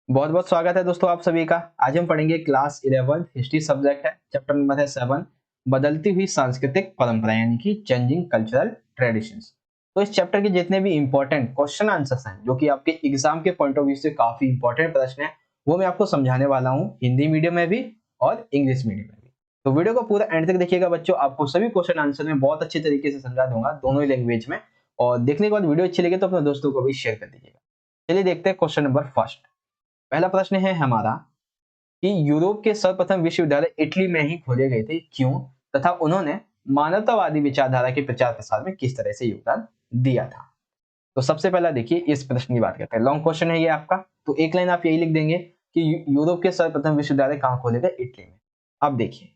बहुत बहुत स्वागत है दोस्तों आप सभी का। आज हम पढ़ेंगे क्लास 11 हिस्ट्री सब्जेक्ट है, चैप्टर नंबर है 7, बदलती हुई सांस्कृतिक परंपरा यानी कि चेंजिंग कल्चरल ट्रेडिशंस। तो इस चैप्टर के जितने भी इंपॉर्टेंट क्वेश्चन आंसर्स हैं जो कि आपके एग्जाम के पॉइंट ऑफ व्यू से काफी इंपॉर्टेंट प्रश्न है, वो मैं आपको समझाने वाला हूँ हिंदी मीडियम में भी और इंग्लिश मीडियम में भी। तो वीडियो को पूरा एंड तक देखिएगा बच्चों, आपको सभी क्वेश्चन आंसर में बहुत अच्छे तरीके से समझा दूंगा दोनों ही लैंग्वेज में। और देखने के बाद वीडियो अच्छी लगे तो अपने दोस्तों को भी शेयर कर दीजिएगा। चलिए देखते हैं क्वेश्चन नंबर फर्स्ट। पहला प्रश्न है हमारा कि यूरोप के सर्वप्रथम विश्वविद्यालय इटली में ही खोले गए थे, क्यों, तथा उन्होंने मानवतावादी विचारधारा के प्रचार प्रसार में किस तरह से योगदान दिया था। तो सबसे पहला देखिए इस प्रश्न की बात करते हैं। लॉन्ग क्वेश्चन है ये आपका, तो एक लाइन आप यही लिख देंगे कि यूरोप के सर्वप्रथम विश्वविद्यालय कहाँ खोले गए? इटली में। अब देखिए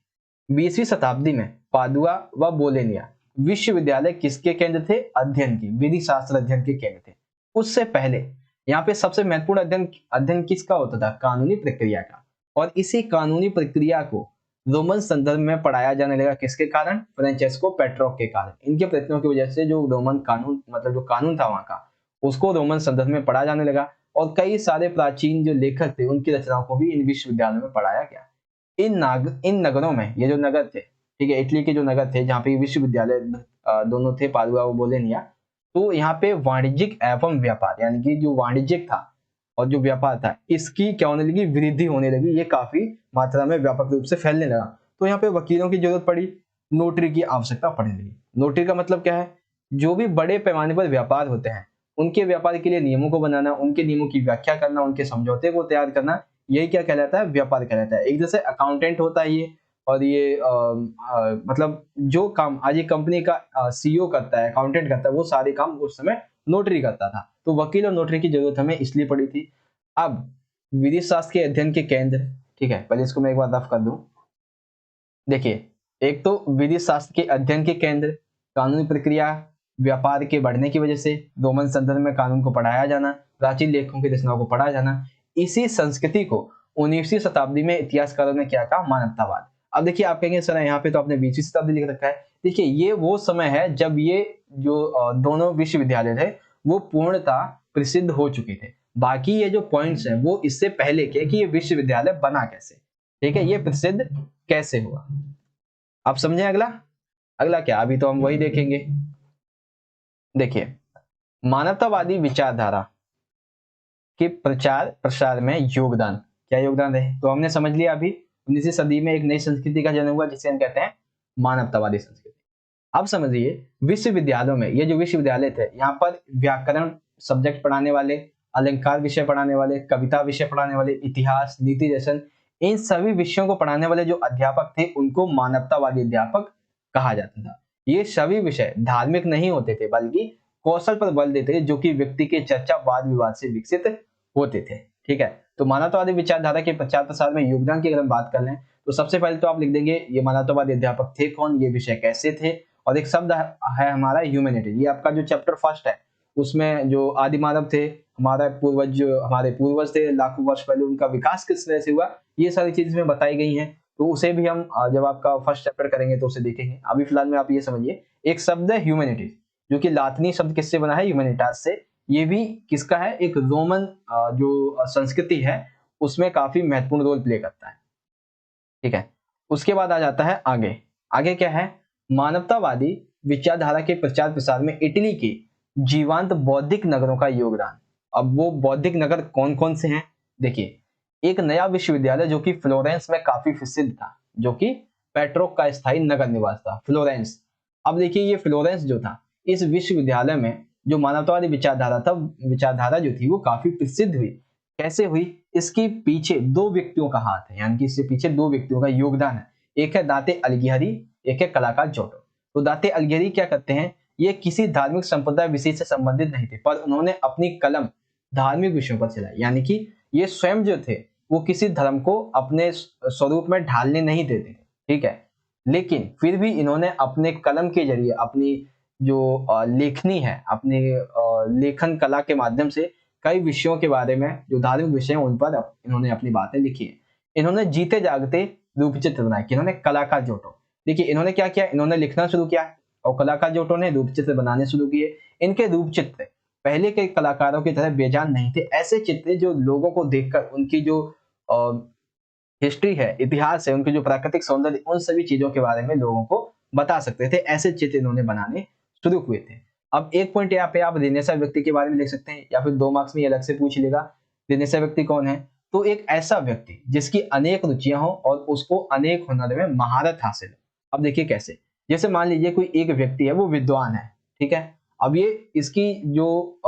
20वीं शताब्दी में पादुआ व बोलोनिया विश्वविद्यालय किसके केंद्र थे? अध्ययन की, विधि शास्त्र अध्ययन के केंद्र थे। उससे पहले यहाँ पे सबसे महत्वपूर्ण अध्ययन अध्ययन किसका होता था? कानूनी प्रक्रिया का। और इसी कानूनी प्रक्रिया को रोमन संदर्भ में पढ़ाया जाने लगा, किसके कारण? फ्रांचेस्को पेट्रोक के कारण। इनके प्रयत्नों की वजह से जो रोमन कानून मतलब जो कानून था वहां का, उसको रोमन संदर्भ में पढ़ा जाने लगा। और कई सारे प्राचीन जो लेखक थे उनकी रचनाओं को भी इन विश्वविद्यालयों में पढ़ाया गया। इन नगरों में, ये जो नगर थे, ठीक है, इटली के जो नगर थे जहाँ पे विश्वविद्यालय दोनों थे, पादुआ और बोलोनिया, तो यहाँ पे वाणिज्यिक एवं व्यापार यानी कि जो वाणिज्यिक था और जो व्यापार था, इसकी क्या होने लगी? वृद्धि होने लगी। ये काफी मात्रा में व्यापक रूप से फैलने लगा। तो यहाँ पे वकीलों की जरूरत पड़ी, नोटरी की आवश्यकता पड़ने लगी। नोटरी का मतलब क्या है? जो भी बड़े पैमाने पर व्यापार होते हैं उनके व्यापार के लिए नियमों को बनाना, उनके नियमों की व्याख्या करना, उनके समझौते को तैयार करना, यही क्या कहलाता है? व्यापार कहलाता है। एक जैसे अकाउंटेंट होता है ये, और ये मतलब जो काम आज ये कंपनी का सीईओ करता है, अकाउंटेंट करता है, वो सारे काम उस समय नोटरी करता था। तो वकील और नोटरी की जरूरत हमें इसलिए पड़ी थी। अब विधि शास्त्र के अध्ययन के केंद्र, ठीक है, पहले इसको मैं एक बार रफ कर दूं। देखिए, एक तो विधि शास्त्र के अध्ययन के केंद्र, कानूनी प्रक्रिया, व्यापार के बढ़ने की वजह से रोमन संदर्भ में कानून को पढ़ाया जाना, प्राचीन लेखकों की रचनाओं को पढ़ाया जाना। इसी संस्कृति को 19वीं शताब्दी में इतिहासकारों ने क्या कहा? मानवतावाद। अब देखिए आप कहेंगे सर यहाँ पे तो आपने 20वीं शताब्दी लिख रखा है। देखिए ये वो समय है जब ये जो दोनों विश्वविद्यालय थे वो पूर्णतः प्रसिद्ध हो चुके थे। बाकी ये जो पॉइंट्स हैं वो इससे पहले के कि ये विश्वविद्यालय बना कैसे, ठीक है, ये प्रसिद्ध कैसे हुआ। आप समझे? अगला अगला क्या, अभी तो हम वही देखेंगे। देखिए मानवतावादी विचारधारा के प्रचार प्रसार में योगदान, क्या योगदान रहे? तो हमने समझ लिया अभी 19वीं सदी में एक नई संस्कृति का जन्म हुआ जिसे हम कहते हैं मानवतावादी संस्कृति। अब समझिए विश्वविद्यालयों में, ये जो विश्वविद्यालय थे यहाँ पर व्याकरण सब्जेक्ट पढ़ाने वाले, अलंकार विषय पढ़ाने वाले, कविता विषय पढ़ाने वाले, इतिहास, नीति दर्शन, इन सभी विषयों को पढ़ाने वाले जो अध्यापक थे उनको मानवतावादी अध्यापक कहा जाता था। ये सभी विषय धार्मिक नहीं होते थे बल्कि कौशल पर बल देते थे, जो कि व्यक्ति के चर्चा वाद विवाद से विकसित होते थे। ठीक है, तो मानवतावादी विचारधारा के प्रचार प्रसार में योगदान की अगर हम बात कर लें तो सबसे पहले तो आप लिख देंगे ये मानवतावादी अध्यापक थे कौन, ये विषय कैसे थे। और एक शब्द है हमारा ह्यूमैनिटी, ये आपका जो चैप्टर फर्स्ट है उसमें जो आदि मानव थे, हमारे पूर्वज थे लाखों वर्ष पहले, उनका विकास किस तरह से हुआ, ये सारी चीजें में बताई गई हैं। तो उसे भी हम जब आपका फर्स्ट चैप्टर करेंगे तो उसे देखेंगे। अभी फिलहाल में आप ये समझिए एक शब्द है ह्यूमैनिटी, जो कि लातिनी शब्द किससे बना है? ह्यूमैनिटास से। ये भी किसका है? एक रोमन जो संस्कृति है उसमें काफी महत्वपूर्ण रोल प्ले करता है। ठीक है, उसके बाद आ जाता है आगे। आगे क्या है? मानवतावादी विचारधारा के प्रचार प्रसार में इटली के जीवांत बौद्धिक नगरों का योगदान। अब वो बौद्धिक नगर कौन कौन से हैं? देखिए एक नया विश्वविद्यालय जो कि फ्लोरेंस में काफी प्रसिद्ध था, जो कि पेट्रोक का स्थायी नगर निवास था, फ्लोरेंस। अब देखिए ये फ्लोरेंस जो था, इस विश्वविद्यालय में जो मानवतावादी विचारधारा जो थी वो काफी प्रसिद्ध हुई। कैसे हुई? इसके पीछे दो व्यक्तियों का हाथ है, यानी कि इसके पीछे दो व्यक्तियों का योगदान है। एक है दाते अलिघियारी, एक है कलाकार जोटो। तो दाते अलिघियारी क्या करते हैं? ये किसी धार्मिक संप्रदाय विशेष से संबंधित नहीं थे, पर उन्होंने अपनी कलम धार्मिक विषयों पर चलाई, यानी कि ये स्वयं जो थे वो किसी धर्म को अपने स्वरूप में ढालने नहीं देते थे, ठीक है, लेकिन फिर भी इन्होंने अपने कलम के जरिए अपनी जो लेखनी है, अपनी लेखन कला के माध्यम से कई विषयों के बारे में, जो धार्मिक विषय हैं उन पर इन्होंने अपनी बातें लिखी है। इन्होंने जीते जागते रूप चित्र बनाए, इन्होंने कलाकार जोटो। देखिए इन्होंने क्या किया? इन्होंने लिखना शुरू किया और कलाकार जोटो ने रूप चित्र बनाने शुरू किए। इनके रूप चित्र पहले के कलाकारों की तरह बेजान नहीं थे। ऐसे चित्र जो लोगों को देखकर उनकी जो हिस्ट्री है, इतिहास है, उनके जो प्राकृतिक सौंदर्य, उन सभी चीजों के बारे में लोगों को बता सकते थे। ऐसे चित्र इन्होंने बनाने शुरू हुए थे। अब एक पॉइंट यहाँ पे आप रेनेसां व्यक्ति के बारे में लिख सकते हैं, या फिर 2 मार्क्स में ये अलग से पूछ लेगा रेनेसां व्यक्ति कौन है। तो एक ऐसा व्यक्ति जिसकी अनेक रुचियां हो और उसको अनेक हुनर में महारत हासिल हो। अब देखिए कैसे, जैसे मान लीजिए कोई एक व्यक्ति है, वो विद्वान है, ठीक है। अब ये इसकी जो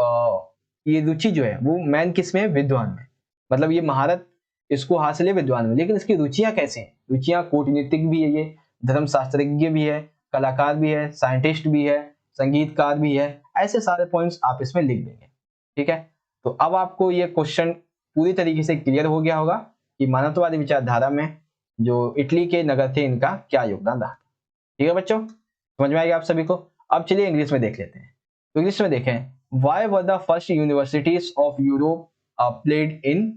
ये रुचि जो है वो मेन किस में है, विद्वान में। मतलब ये महारत इसको हासिल है विद्वान में, लेकिन इसकी रुचियां कैसी हैं? रुचियां कूटनीतिक भी है, ये धर्मशास्त्रज्ञ भी है, कलाकार भी है, साइंटिस्ट भी है, संगीतकार भी है। ऐसे सारे पॉइंट्स आप इसमें लिख देंगे, ठीक है। तो अब आपको ये क्वेश्चन पूरी तरीके से क्लियर हो गया होगा कि मानवतावादी विचारधारा में जो इटली के नगर थे, इनका क्या योगदान रहा। ठीक है बच्चों, समझ में आएगा आप सभी को। अब चलिए इंग्लिश में देख लेते हैं। तो इंग्लिश में देखें, why were the first universities of Europe played in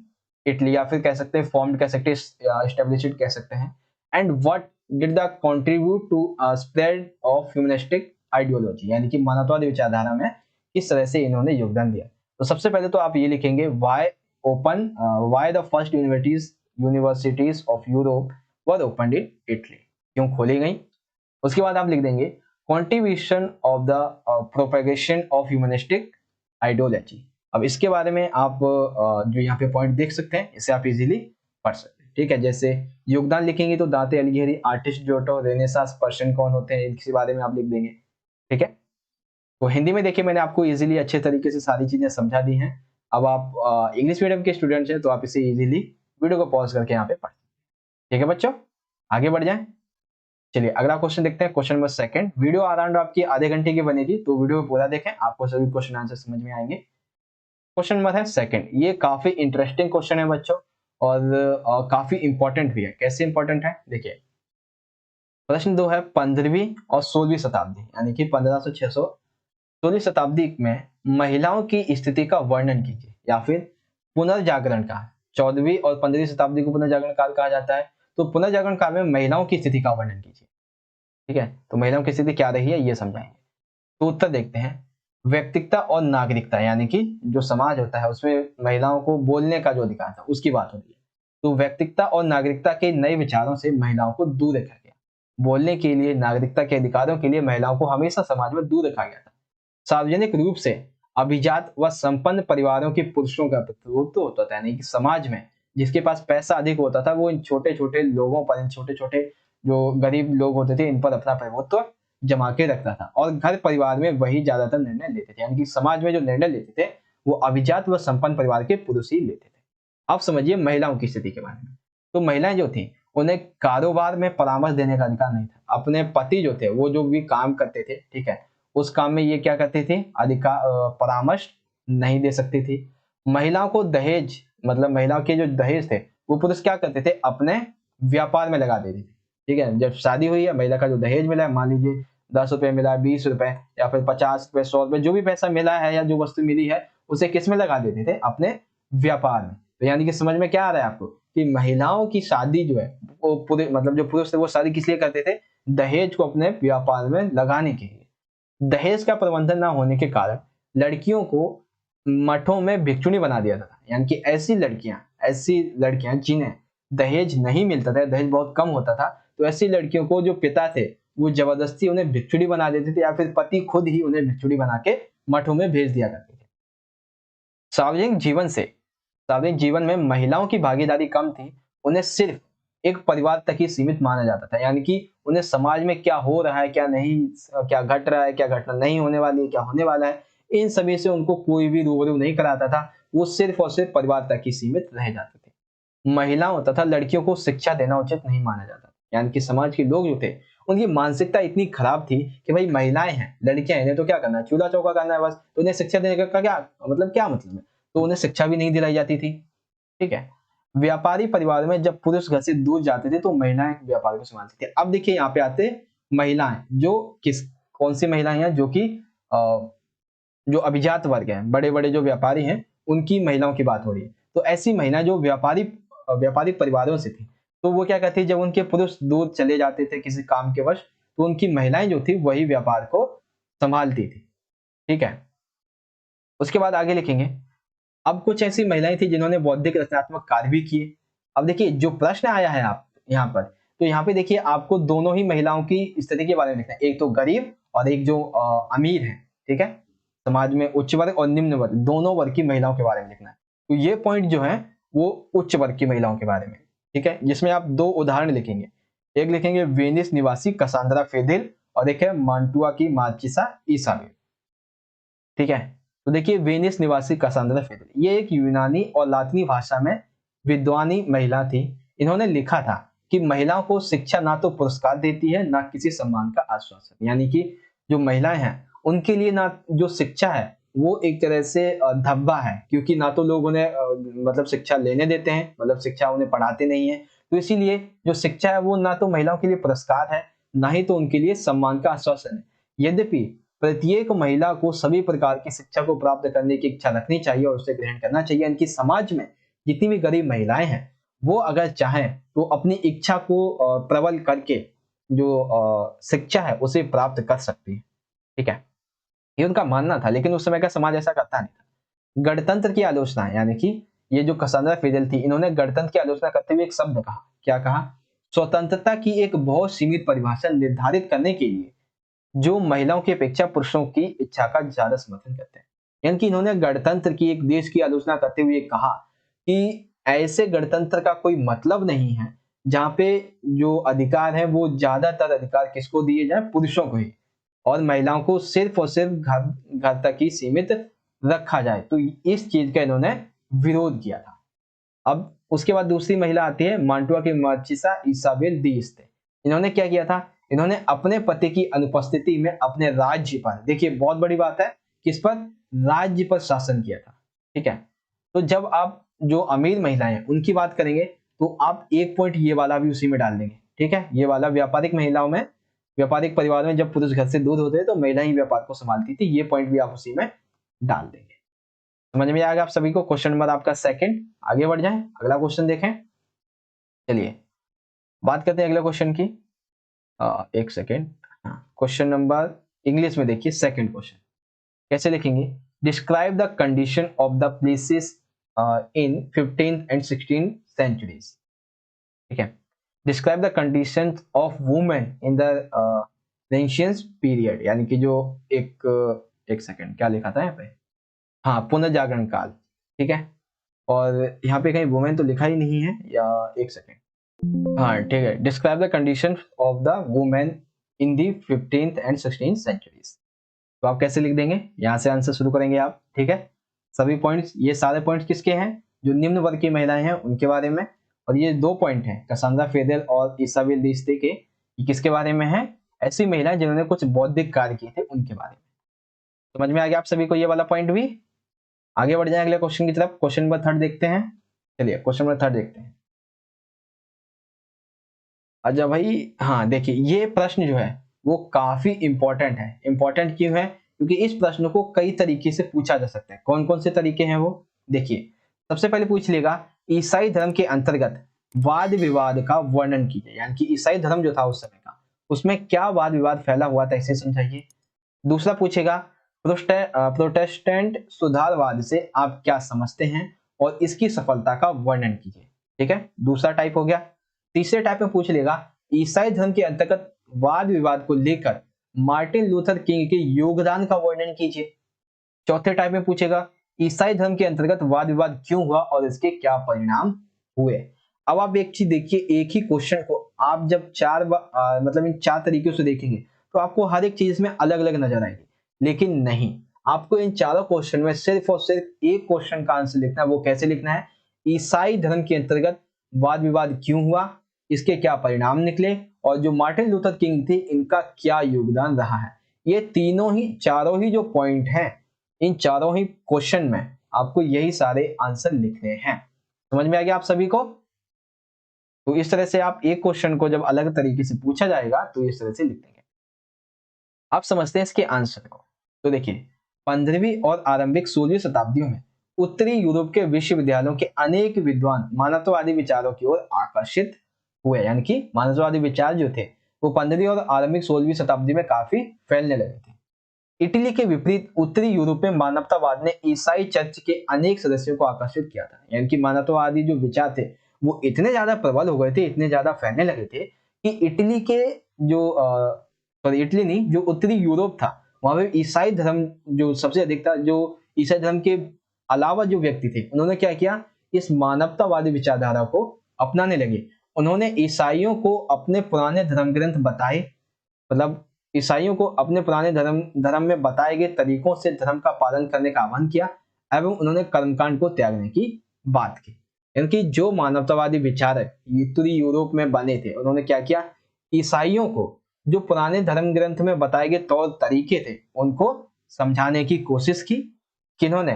Italy, या फिर कह सकते हैं फॉर्म्ड, कह सकते हैं एस्टेब्लिश्ड, कह सकते हैं। And what did the contribute to spread of humanistic ideology, यानी कि मानवतावादी विचारधारा में किस तरह से इन्होंने योगदान दिया। तो सबसे पहले तो आप ये लिखेंगे why the first universities of Europe were opened in Italy, क्यों खोली गई। उसके बाद आप लिख देंगे contribution of the propagation of humanistic ideology. अब इसके बारे में आप जो यहाँ पे पॉइंट देख सकते हैं, इसे आप इजीली पढ़ सकते हैं, ठीक है। जैसे योगदान लिखेंगे तो दांते अलिघेरी, आर्टिस्ट जोटो, रेनेसांस पर्सन कौन होते हैं, इनके बारे में आप लिख देंगे, ठीक है। तो हिंदी में देखिए मैंने आपको इजीली अच्छे तरीके से सारी चीजें समझा दी हैं। अब आप इंग्लिश मीडियम के स्टूडेंट्स हैं तो आप इसे इजीली वीडियो को पॉज करके यहाँ पे पढ़, ठीक है बच्चों। आगे बढ़ जाएं। चलिए अगला क्वेश्चन देखते हैं, question number second. Video around आपकी आधे घंटे की बनेगी, तो वीडियो पूरा देखें, आपको सभी क्वेश्चन आंसर समझ में आएंगे। क्वेश्चन नंबर है सेकंड, ये काफी इंटरेस्टिंग क्वेश्चन है बच्चों, और काफी इंपॉर्टेंट भी है। कैसे इंपॉर्टेंट है देखिए, प्रश्न 2 है 15वीं और 16वीं शताब्दी, यानी कि 1500 600 16वीं शताब्दी में महिलाओं की स्थिति का वर्णन कीजिए, या फिर पुनर्जागरण का। 14वीं और 15वीं शताब्दी को पुनर्जागरण काल कहा जाता है, तो पुनर्जागरण काल में महिलाओं की स्थिति का वर्णन कीजिए, ठीक है। तो महिलाओं की स्थिति क्या रही है ये समझाएंगे। तो उत्तर देखते हैं, व्यक्तिगता और नागरिकता, यानी कि जो समाज होता है उसमें महिलाओं को बोलने का जो अधिकार था उसकी बात हो रही है। तो व्यक्तिगता और नागरिकता के नए विचारों से महिलाओं को दूर रखा गया। बोलने के लिए, नागरिकता के अधिकारों के लिए महिलाओं को हमेशा समाज में दूर रखा गया था। सार्वजनिक रूप से अभिजात व संपन्न परिवारों के पुरुषों का प्रतिनिधित्व होता था, यानी कि समाज में जिसके पास पैसा अधिक होता था वो इन छोटे छोटे लोगों पर, इन छोटे छोटे जो गरीब लोग होते थे, इन पर अपना प्रभुत्व जमा के रखता था। और घर परिवार में वही ज्यादातर निर्णय लेते थे, यानी कि समाज में जो निर्णय लेते थे वो अभिजात व संपन्न परिवार के पुरुष ही लेते थे। अब समझिए महिलाओं की स्थिति के बारे में। तो महिलाएं जो थी उन्हें कारोबार में परामर्श देने का अधिकार नहीं था। अपने पति जो थे वो जो भी काम करते थे, ठीक है, उस काम में ये क्या करते थे, अधिकार परामर्श नहीं दे सकती थी। महिलाओं को दहेज, मतलब महिलाओं के जो दहेज थे वो पुरुष क्या करते थे, अपने व्यापार में लगा देते थे, ठीक है। जब शादी हुई है, महिला का जो दहेज मिला है, मान लीजिए 10 रुपए मिला है, 20 रुपए या फिर 50 रुपए, 100 रुपए, जो भी पैसा मिला है या जो वस्तु मिली है उसे किस में लगा देते थे, अपने व्यापार में। तो यानी कि समझ में क्या आ रहा है आपको कि महिलाओं की शादी जो है वो पूरे, मतलब जो पुरुष थे वो शादी किस लिए करते थे, दहेज को अपने व्यापार में लगाने के लिए। दहेज का प्रबंधन न होने के कारण लड़कियों को मठों में भिक्षुणी बना दिया था, यानी कि ऐसी लड़कियां जिन्हें दहेज नहीं मिलता था, दहेज बहुत कम होता था, तो ऐसी लड़कियों को जो पिता थे वो जबरदस्ती उन्हें भिक्षुणी बना देते थे, या फिर पति खुद ही उन्हें भिक्षुणी बना के मठों में भेज दिया करते थे। सार्वजनिक जीवन में महिलाओं की भागीदारी कम थी। उन्हें सिर्फ एक परिवार तक ही सीमित माना जाता था, यानी कि उन्हें समाज में क्या हो रहा है, क्या नहीं, क्या घट रहा है, क्या घटना नहीं होने वाली है, क्या होने वाला है, इन सभी से उनको कोई भी रूबरू नहीं कराता था। वो सिर्फ और सिर्फ परिवार तक ही सीमित रह जाते थे। महिलाओं तथा लड़कियों को शिक्षा देना उचित नहीं माना जाता, यानी कि समाज के लोग जो थे उनकी मानसिकता इतनी खराब थी कि भाई महिलाएं हैं, लड़कियां इन्हें तो क्या करना है, चूल्हा चौका करना है बस, तो उन्हें शिक्षा देने का क्या मतलब है। तो उन्हें शिक्षा भी नहीं दिलाई जाती थी, ठीक है। व्यापारी परिवार में जब पुरुष घर से दूर जाते थे तो महिलाएं व्यापार को संभालती थी। अब देखिए यहाँ पे आते महिलाएं, जो कौन सी महिलाएं हैं, जो कि जो अभिजात वर्ग हैं, बड़े बड़े जो व्यापारी हैं, उनकी महिलाओं की बात हो रही है। तो ऐसी महिलाएं जो व्यापारिक परिवारों से थी, तो वो क्या करती, जब उनके पुरुष दूर चले जाते थे किसी काम के वश, तो उनकी महिलाएं जो थी वही व्यापार को संभालती थी, ठीक है। उसके बाद आगे लिखेंगे, अब कुछ ऐसी महिलाएं थी जिन्होंने बौद्धिक रचनात्मक कार्य भी किए। अब देखिए जो प्रश्न आया है आप यहाँ पर, तो यहाँ पे देखिए आपको दोनों ही महिलाओं की स्थिति के बारे में लिखना है, एक तो गरीब और एक जो अमीर है, ठीक है, समाज में उच्च वर्ग और निम्न वर्ग दोनों वर्ग की महिलाओं के बारे में लिखना है। तो ये पॉइंट जो है वो उच्च वर्ग की महिलाओं के बारे में, ठीक है, जिसमें आप दो उदाहरण लिखेंगे, एक लिखेंगे वेनिस निवासी कसांद्रा फेदिल और एक है मांटुआ की मार्चिसा इसाबेल, ठीक है। तो देखिए वेनिस निवासी कसांद्रा फेदिल ये एक यूनानी और लातिनी भाषा में विद्वानी महिला थी। इन्होंने लिखा था कि महिलाओं को शिक्षा ना तो पुरस्कार देती है ना किसी सम्मान का आश्वासन, यानी कि जो महिलाएं हैं उनके लिए ना जो शिक्षा है वो एक तरह से धब्बा है, क्योंकि ना तो लोग उन्हें मतलब शिक्षा लेने देते हैं, मतलब शिक्षा उन्हें पढ़ाते नहीं है। तो इसीलिए जो शिक्षा है वो ना तो महिलाओं के लिए पुरस्कार है ना ही तो उनके लिए सम्मान का आश्वासन है। यद्यपि प्रत्येक महिला को सभी प्रकार की शिक्षा को प्राप्त करने की इच्छा रखनी चाहिए और उसे ग्रहण करना चाहिए। इनकी समाज में जितनी भी गरीब महिलाएं हैं वो अगर चाहें तो अपनी इच्छा को प्रबल करके जो शिक्षा है उसे प्राप्त कर सकती है, ठीक है, ये उनका मानना था। लेकिन उस समय का समाज ऐसा करता नहीं था। गणतंत्र की आलोचना, यानी कि ये जो कसांद्रा फेदिल थी इन्होंने गणतंत्र की आलोचना करते हुए एक शब्द कहा, क्या कहा, स्वतंत्रता की एक बहुत सीमित परिभाषा निर्धारित करने के लिए जो महिलाओं की अपेक्षा पुरुषों की इच्छा का ज्यादा समर्थन करते हैं। यानी कि इन्होंने गणतंत्र की एक देश की आलोचना करते हुए कहा कि ऐसे गणतंत्र का कोई मतलब नहीं है जहां पे जो अधिकार है वो ज्यादातर अधिकार किसको दिए जाए, पुरुषों को ही, और महिलाओं को सिर्फ और सिर्फ घर घर तक ही सीमित रखा जाए। तो इस चीज का इन्होंने विरोध किया था। अब उसके बाद दूसरी महिला आती है मांटुआ की मार्चिसा इसाबेल दी इस्ते। इन्होंने क्या किया था, इन्होंने अपने पति की अनुपस्थिति में अपने राज्य पर, देखिए बहुत बड़ी बात है, किस पर, राज्य पर शासन किया था, ठीक है। तो जब आप जो अमीर महिलाएं हैं उनकी बात करेंगे तो आप एक पॉइंट ये वाला भी उसी में डाल देंगे, ठीक है, ये वाला व्यापारिक महिलाओं में, व्यापारिक परिवार में जब पुरुष घर से दूर होते हैं तो महिला ही व्यापार को संभालती थी, ये पॉइंट भी आप उसी में डाल देंगे। समझ में आएगा आप सभी को। क्वेश्चन नंबर आपका सेकंड, आगे बढ़ जाएं, अगला क्वेश्चन देखें। चलिए बात करते हैं अगले क्वेश्चन की। एक सेकेंड, क्वेश्चन नंबर इंग्लिश में देखिए, सेकंड क्वेश्चन कैसे लिखेंगे, describe the condition of the places in 15th and 16th centuries, ठीक है, describe the condition of women in the Renaissance period, यानी कि जो एक सेकेंड क्या लिखा था यहाँ पे, हाँ पुनर्जागरण काल, ठीक है, और यहाँ पे कहीं वुमेन तो लिखा ही नहीं है, या एक सेकेंड, हाँ ठीक है, describe the condition of the women in the 15th and 16th centuries. तो आप कैसे लिख देंगे, यहाँ से आंसर शुरू करेंगे आप, ठीक है। सभी पॉइंट्स, ये सारे पॉइंट्स किसके हैं, जो निम्न वर्ग की महिलाएं हैं उनके बारे में, और ये दो पॉइंट हैं कसांद्रा फेदिल और इसाबेल दी इस्ते के, ये किसके बारे में है, ऐसी महिलाएं जिन्होंने कुछ बौद्धिक कार्य किए थे उनके बारे में। समझ में आ गया आप सभी को ये वाला पॉइंट भी। आगे बढ़ जाए अगले क्वेश्चन की तरफ, क्वेश्चन नंबर थर्ड देखते हैं। चलिए क्वेश्चन नंबर थर्ड देखते हैं। अच्छा भाई, हाँ देखिए ये प्रश्न जो है वो काफी इंपॉर्टेंट है। इंपॉर्टेंट क्यों है, क्योंकि इस प्रश्न को कई तरीके से पूछा जा सकता है। कौन कौन से तरीके हैं वो देखिए, सबसे पहले पूछ लेगा ईसाई धर्म के अंतर्गत वाद विवाद का वर्णन कीजिए, यानी कि ईसाई धर्म जो था उस समय का उसमें क्या वाद विवाद फैला हुआ था इसे समझाइए। दूसरा पूछेगा प्रोटेस्टेंट सुधारवाद से आप क्या समझते हैं और इसकी सफलता का वर्णन कीजिए, ठीक है, दूसरा टाइप हो गया। तीसरे टाइप में पूछ लेगा ईसाई धर्म के अंतर्गत वाद विवाद को लेकर मार्टिन लूथर किंग के योगदान का वर्णन कीजिए। चौथे टाइप में पूछेगा ईसाई धर्म के अंतर्गत वाद विवाद क्यों हुआ और इसके क्या परिणाम हुए। अब आप एक चीज देखिए, एक ही क्वेश्चन को आप जब मतलब इन चार तरीकों से देखेंगे तो आपको हर एक चीज में अलग अलग नजर आएगी, लेकिन नहीं, आपको इन चारों क्वेश्चन में सिर्फ और सिर्फ एक क्वेश्चन का आंसर लिखना है। वो कैसे लिखना है, ईसाई धर्म के अंतर्गत वाद विवाद क्यों हुआ, इसके क्या परिणाम निकले, और जो मार्टिन लूथर किंग थे इनका क्या योगदान रहा है। ये तीनों ही, चारों ही जो पॉइंट हैं, इन चारों ही क्वेश्चन में आपको यही सारे आंसर लिखने हैं। समझ में आ गया आप सभी को। तो इस तरह से आप एक क्वेश्चन को जब अलग तरीके से पूछा जाएगा तो इस तरह से लिख देंगे। आप समझते हैं इसके आंसर को। तो देखिए 15वीं और आरंभिक 16वीं शताब्दियों में उत्तरी यूरोप के विश्वविद्यालयों के अनेक विद्वान मानवतावादी विचारों की ओर आकर्षित हुए, यानी कि मानवतावादी विचार जो थे वो 15वीं और आरंभिक 16वीं शताब्दी में काफी फैलने लगे थे। इटली के विपरीत उत्तरी यूरोप में मानवतावाद ने ईसाई चर्च के अनेक सदस्यों को आकर्षित किया था। यानी कि मानवतावादी जो विचार थे वो इतने ज्यादा प्रबल हो गए थे, इतने ज्यादा फैलने लगे थे कि इटली के जो सॉरी इटली नहीं, जो उत्तरी यूरोप था वहां पे ईसाई धर्म जो सबसे अधिक था, जो ईसाई धर्म के अलावा जो व्यक्ति थे उन्होंने क्या किया, इस मानवतावादी विचारधारा को अपनाने लगे। उन्होंने ईसाइयों को अपने पुराने धर्म ग्रंथ बताए, मतलब ईसाइयों को अपने पुराने धर्म में बताए गए तरीकों से धर्म का पालन करने का आह्वान किया एवं उन्होंने कर्मकांड को त्यागने की बात की। यानी जो मानवतावादी विचारक उत्तरी यूरोप में बने थे उन्होंने क्या किया, ईसाइयों को जो पुराने धर्म ग्रंथ में बताए गए तौर तरीके थे उनको समझाने की कोशिश की। किन्होंने,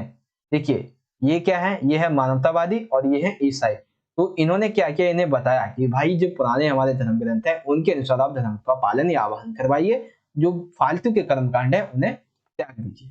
देखिए ये क्या है, ये है मानवतावादी और ये है ईसाई। तो इन्होंने क्या किया, इन्हें बताया कि भाई जो पुराने हमारे धर्म ग्रंथ है उनके अनुसार आप धर्म का पालन या आवाहन करवाइए, जो फालतू के कर्मकांड है उन्हें त्याग दीजिए।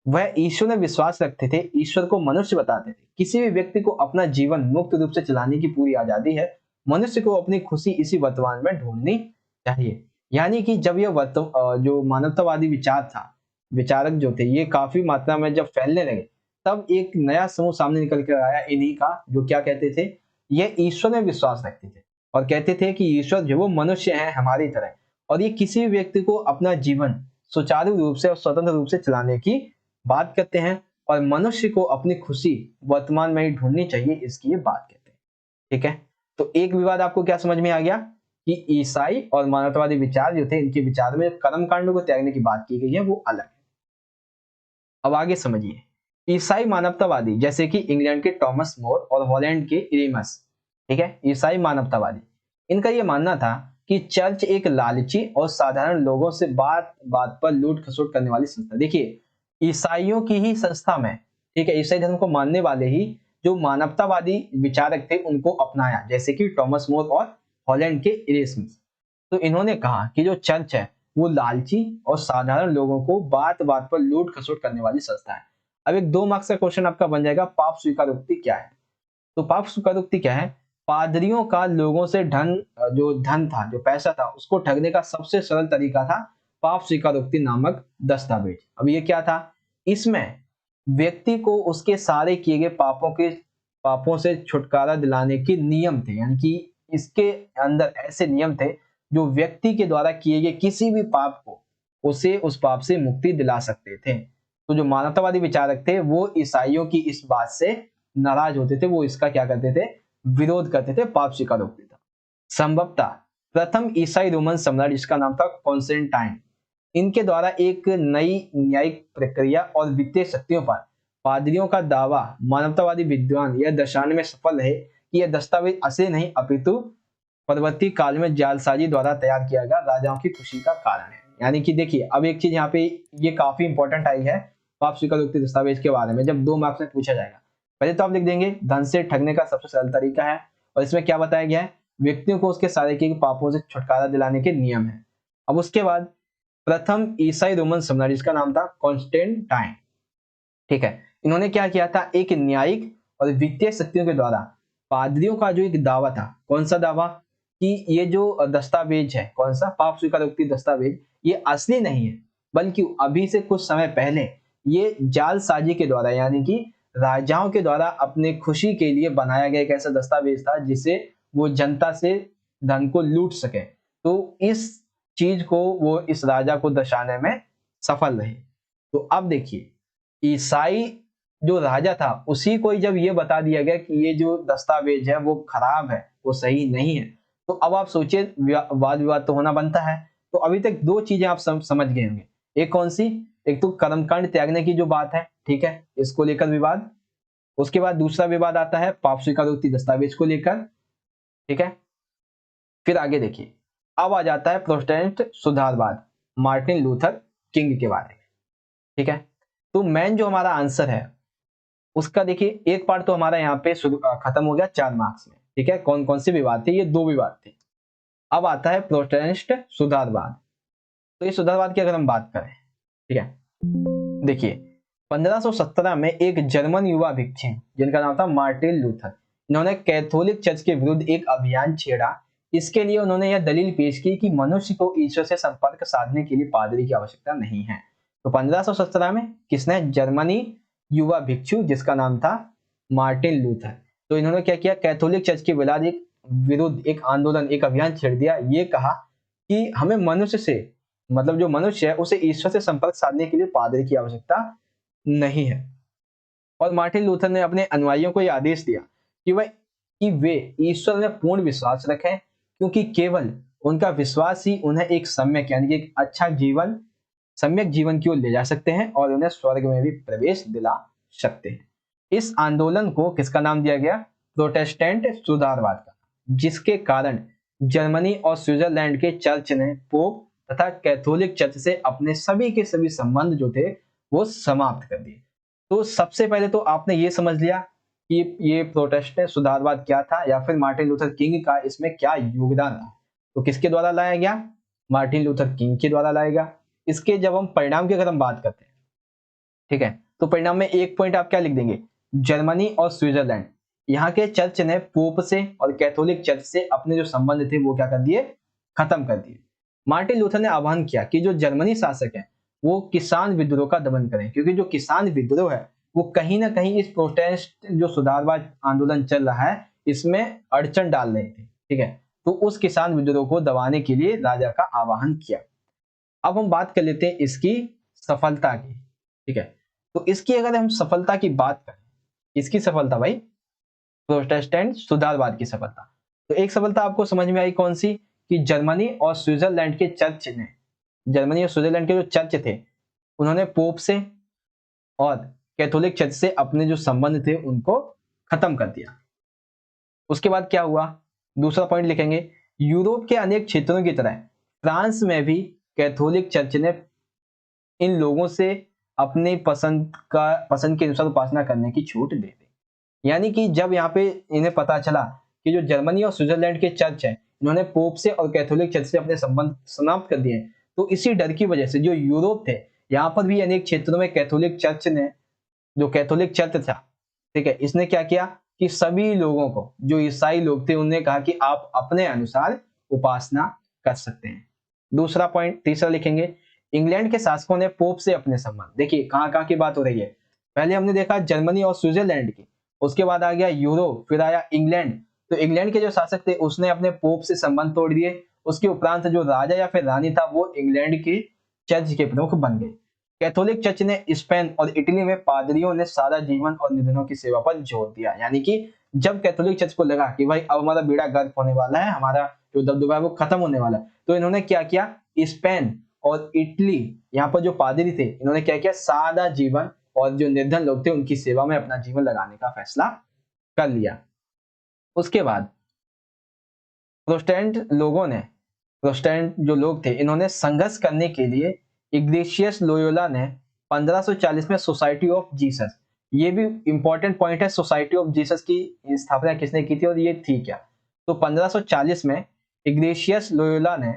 वह ईश्वर में विश्वास रखते थे, ईश्वर को मनुष्य बताते थे। किसी भी व्यक्ति को अपना जीवन मुक्त रूप से चलाने की पूरी आजादी है। मनुष्य को अपनी खुशी इसी वर्तमान में ढूंढनी चाहिए। यानी कि जब यह जो मानवतावादी विचार था, विचारक जो थे ये काफी मात्रा में जब फैलने लगे तब एक नया समूह सामने निकल कर आया इन्हीं का, जो क्या कहते थे, ये ईश्वर में विश्वास रखते थे और कहते थे कि ईश्वर जो वो मनुष्य है हमारी तरह, और ये किसी भी व्यक्ति को अपना जीवन सुचारू रूप से और स्वतंत्र रूप से चलाने की बात करते हैं और मनुष्य को अपनी खुशी वर्तमान में ही ढूंढनी चाहिए, इसकी ये बात कहते हैं। ठीक है, तो एक विवाद आपको क्या समझ में आ गया कि ईसाई और मानवतावादी विचार जो थे इनके विचार में कर्म कांडों को त्यागने की बात की गई है वो अलग है। अब आगे समझिए, ईसाई मानवतावादी जैसे कि इंग्लैंड के टॉमस मोर और हॉलैंड के इरेमस, ठीक है, ईसाई मानवतावादी, इनका यह मानना था कि चर्च एक लालची और साधारण लोगों से बात बात पर लूट खसोट करने वाली संस्था। देखिए ईसाइयों की ही संस्था में, ठीक है, ईसाई धर्म को मानने वाले ही जो मानवतावादी विचारक थे उनको अपनाया, जैसे कि टॉमस मोर और हॉलैंड के इरेमस। तो इन्होंने कहा कि जो चर्च है वो लालची और साधारण लोगों को बात बात पर लूट खसोट करने वाली संस्था है। अब एक 2 मार्क्स का क्वेश्चन आपका बन जाएगा, पाप स्वीकारोक्ति क्या है। तो पाप स्वीकारोक्ति क्या है, पादरियों का लोगों से जो धन था, जो पैसा था, उसको ठगने का सबसे सरल तरीका था पाप स्वीकारोक्ति नामक दस्तावेज। अब ये क्या था, इसमें व्यक्ति को उसके सारे किए गए पापों से छुटकारा दिलाने के नियम थे। यानी कि इसके अंदर ऐसे नियम थे जो व्यक्ति के द्वारा किए गए किसी भी पाप को उसे उस पाप से मुक्ति दिला सकते थे। तो जो मानवतावादी विचारक थे वो ईसाइयों की इस बात से नाराज होते थे, वो इसका क्या करते थे, विरोध करते थे, पाप स्वीकारोक्ति था। संभवतः प्रथम ईसाई रोमन सम्राट जिसका नाम था कॉन्स्टेंटाइन, इनके द्वारा एक नई न्यायिक प्रक्रिया और वित्तीय शक्तियों पर पादरियों का दावा मानवतावादी विद्वान यह दर्शाने में सफल रहे कि यह दस्तावेज असली नहीं अपितु परवर्ती काल में जालसाजी द्वारा तैयार किया गया राजाओं की खुशी का कारण है। यानी कि देखिए अब एक चीज यहाँ पे ये काफी इंपॉर्टेंट आई है पाप स्वीकारोक्ति दस्तावेज के बारे में, जब 2 मार्क्स में पूछा जाएगा। पहले तो आप लिख देंगे धन से ठगने का सबसे सरल तरीका है, और इसमें क्या बताया गया है, व्यक्तियों को उसके सारे के पापों से छुटकारा दिलाने के नियम है। अब उसके बाद प्रथम ईसाई रोमन सम्राट जिसका नाम था कॉन्स्टेंटाइन, ठीक है, इन्होंने क्या किया था, एक न्यायिक और वित्तीय शक्तियों के द्वारा पादरियों का जो एक दावा था, कौन सा दावा, कि ये जो दस्तावेज है, कौन सा, पाप स्वीकारोक्ति दस्तावेज, ये असली नहीं है बल्कि अभी से कुछ समय पहले ये जालसाजी के द्वारा, यानी कि राजाओं के द्वारा अपने खुशी के लिए बनाया गया एक ऐसा दस्तावेज था जिससे वो जनता से धन को लूट सके। तो इस चीज को वो इस राजा को दर्शाने में सफल रहे। तो अब देखिए ईसाई जो राजा था उसी को जब ये बता दिया गया कि ये जो दस्तावेज है वो खराब है, वो सही नहीं है, तो अब आप सोचिए वाद विवाद तो होना बनता है। तो अभी तक 2 चीजें आप समझ गए होंगे, एक कौन सी, एक तो कर्मकांड त्यागने की जो बात है, ठीक है, इसको लेकर विवाद। उसके बाद दूसरा विवाद आता है पाप स्वीकारोक्ति दस्तावेज को लेकर, ठीक है। फिर आगे देखिए, अब आ जाता है प्रोटेस्टेंट सुधारवाद, मार्टिन लूथर किंग के बारे में, ठीक है। तो मेन जो हमारा आंसर है उसका देखिए एक पार्ट तो हमारा यहाँ पे खत्म हो गया 4 मार्क्स में, ठीक है। कौन कौन से विवाद थे, ये 2 विवाद थे। अब आता है प्रोटेस्टेंट सुधारवाद। तो इस सुधारवाद की अगर हम बात करें, ठीक है, देखिए 1517 में एक जर्मन युवा भिक्षु जिनका नाम था मार्टिन लूथर, इन्होंने कैथोलिक चर्च के विरुद्ध एक अभियान छेड़ा। इसके लिए उन्होंने यह दलील पेश की कि मनुष्य को ईश्वर से संपर्क साधने के लिए पादरी की आवश्यकता नहीं है। तो 1517 में किसने, जर्मनी युवा भिक्षु जिसका नाम था मार्टिन लूथर, तो इन्होंने क्या किया, कैथोलिक चर्च के विरुद्ध एक आंदोलन, एक अभियान छेड़ दिया। ये कहा कि हमें मनुष्य से, मतलब जो मनुष्य है उसे ईश्वर से संपर्क साधने के लिए पादरी की आवश्यकता नहीं है। और मार्टिन लूथर ने अपने अनुयायियों को यह आदेश दिया कि वे ईश्वर में पूर्ण विश्वास रखें, क्योंकि केवल उनका विश्वास ही उन्हें एक सम्यक यानी कि एक अच्छा जीवन, सम्यक जीवन की ओर ले जा सकते हैं और उन्हें स्वर्ग में भी प्रवेश दिला सकते हैं। इस आंदोलन को किसका नाम दिया गया, प्रोटेस्टेंट सुधारवाद का, जिसके कारण जर्मनी और स्विट्जरलैंड के चर्च ने पोप तथा कैथोलिक चर्च से अपने सभी के सभी संबंध जो थे वो समाप्त कर दिए। तो सबसे पहले तो आपने ये समझ लिया कि ये प्रोटेस्टेंट सुधारवाद क्या था, या फिर मार्टिन लूथर किंग का इसमें क्या योगदान था। तो किसके द्वारा लाया गया, मार्टिन लूथर किंग के द्वारा लाया गया। इसके जब हम परिणाम की अगर हम बात करते हैं, ठीक है, तो परिणाम में एक पॉइंट आप क्या लिख देंगे, जर्मनी और स्विट्जरलैंड, यहाँ के चर्च ने पोप से और कैथोलिक चर्च से अपने जो संबंध थे वो क्या कर दिए, खत्म कर दिए। मार्टिन लूथर ने आह्वान किया कि जो जर्मनी शासक है वो किसान विद्रोह का दमन करें, क्योंकि जो किसान विद्रोह है वो कहीं ना कहीं इस प्रोटेस्ट जो सुधारवाद आंदोलन चल रहा है इसमें अड़चन डाल रहे थे, ठीक है। तो उस किसान विद्रोह को दबाने के लिए राजा का आह्वान किया। अब हम बात कर लेते हैं इसकी सफलता की, ठीक है। तो इसकी अगर हम सफलता की बात करें, इसकी सफलता भाई, प्रोटेस्टेंट सुधारवाद की सफलता, तो एक सफलता आपको समझ में आई कौन सी, कि जर्मनी और स्विट्जरलैंड के चर्च ने, जर्मनी और स्विट्जरलैंड के जो चर्च थे उन्होंने पोप से और कैथोलिक चर्च से अपने जो संबंध थे उनको खत्म कर दिया। उसके बाद क्या हुआ, दूसरा पॉइंट लिखेंगे, यूरोप के अनेक क्षेत्रों की तरह फ्रांस में भी कैथोलिक चर्च ने इन लोगों से अपनी पसंद के अनुसार उपासना करने की छूट दे दी। यानी कि जब यहाँ पे इन्हें पता चला कि जो जर्मनी और स्विट्जरलैंड के चर्च हैं इन्होंने पोप से और कैथोलिक चर्च से अपने संबंध समाप्त कर दिए, तो इसी डर की वजह से जो यूरोप थे यहाँ पर भी अनेक क्षेत्रों में कैथोलिक चर्च ने, जो कैथोलिक चर्च था, ठीक है, इसने क्या किया कि सभी लोगों को, जो ईसाई लोग थे उन्हें कहा कि आप अपने अनुसार उपासना कर सकते हैं। दूसरा पॉइंट, तीसरा लिखेंगे, इंग्लैंड के शासकों ने पोप से अपने संबंध, देखिए कहां की बात हो रही है, पहले हमने देखा जर्मनी और स्विट्जरलैंड की, उसके बाद आ गया यूरोप, फिर आया इंग्लैंड। तो इंग्लैंड के जो शासक थे उसने अपने पोप से संबंध तोड़ दिए, उसके उपरांत जो राजा या फिर रानी था वो इंग्लैंड के चर्च के प्रमुख बन गए। कैथोलिक चर्च ने स्पेन और इटली में पादरियों ने सादा जीवन और निधनों की सेवा पर जोर दिया। यानी कि जब कैथोलिक चर्च को लगा कि भाई अब हमारा बेड़ा गर्क होने वाला है, हमारा जो दबदबा है वो खत्म होने वाला है, तो इन्होंने क्या किया, स्पेन और इटली, यहाँ पर जो पादरी थे इन्होंने क्या किया, सादा जीवन और जो निर्धन लोग थे उनकी सेवा में अपना जीवन लगाने का फैसला कर लिया। उसके बाद प्रोटेस्टेंट जो लोग थे इन्होंने संघर्ष करने के लिए इग्नेशियस लोयोला ने 1540 में सोसाइटी ऑफ जीसस, ये भी इंपॉर्टेंट पॉइंट है, सोसाइटी ऑफ जीसस की स्थापना किसने की थी और ये थी क्या, तो 1540 में इग्नेशियस लोयोला ने